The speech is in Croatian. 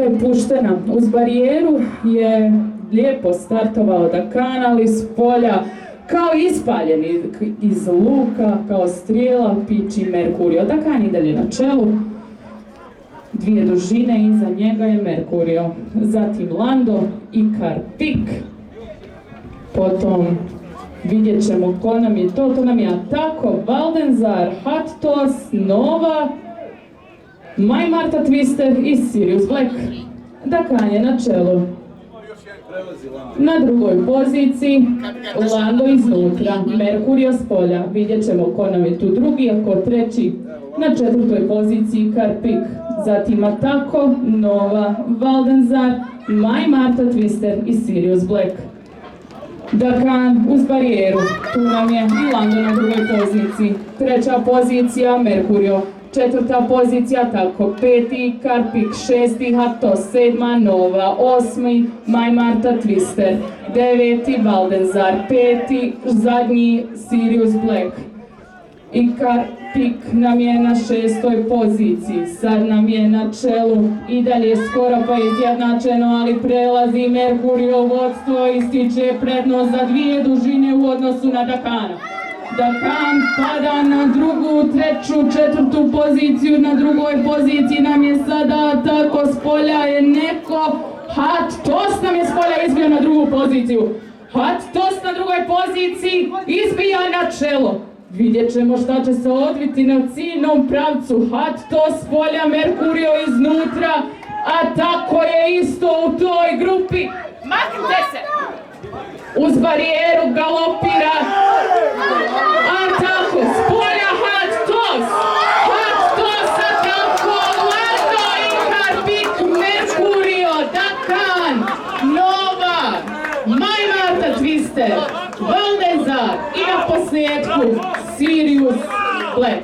Trka je puštena. Uz barijeru je lijepo startovao Dakan, ali s polja kao ispaljeni iz luka, kao strijela, piči Merkurio. Dakan i dalje na čelu. 2 dužine, iza njega je Merkurio. Zatim Lando i Karpik. Potom vidjet ćemo ko nam je to nam je Atako, Valdenzar, Hattos, Nova, My Marta Twister i Sirius Black. Dakan je na čelu. Na drugoj poziciji Lando iznutra, Merkurio s polja. Vidjet ćemo ko nam je tu drugi, a ko treći. Na 4. poziciji Karpik, zatim Atako, Nova, Valdenzar, My Marta Twister i Sirius Black. Dakan uz barijeru, tu nam je i Lando na drugoj poziciji. 3. pozicija Merkurio, 4. pozicija Atako, 5. Karpik, 6. Hattos, 7. Nova, 8. My Marta Twister, 9. Valdenzar, 5. zadnji Sirius Black. I Karpik nam je na 6. poziciji, sad nam je na čelu, i dalje skoro pa izjednačeno, ali prelazi Merkurio vodstvo, ističe prednost za 2 dužine u odnosu na Dakana. Dakan pada na 2., 3., 4. poziciju, na drugoj poziciji nam je sada tako s polja je neko, Hattos nam je s polja izbio na 2. poziciju. Hattos na 2. poziciji izbija na čelo. Vidjet ćemo šta će se odviti na ciljnom pravcu. Hattos s polja, Merkurio iznutra, a tako je isto u toj grupi. Maknite se! Uz barijeru galopira Atako, s polja Hattos, Atako, Lando i Karpik, Merkurio, Dakan, Nova, My Marta Twister, Valdenzar i na posljedku Sirius Black.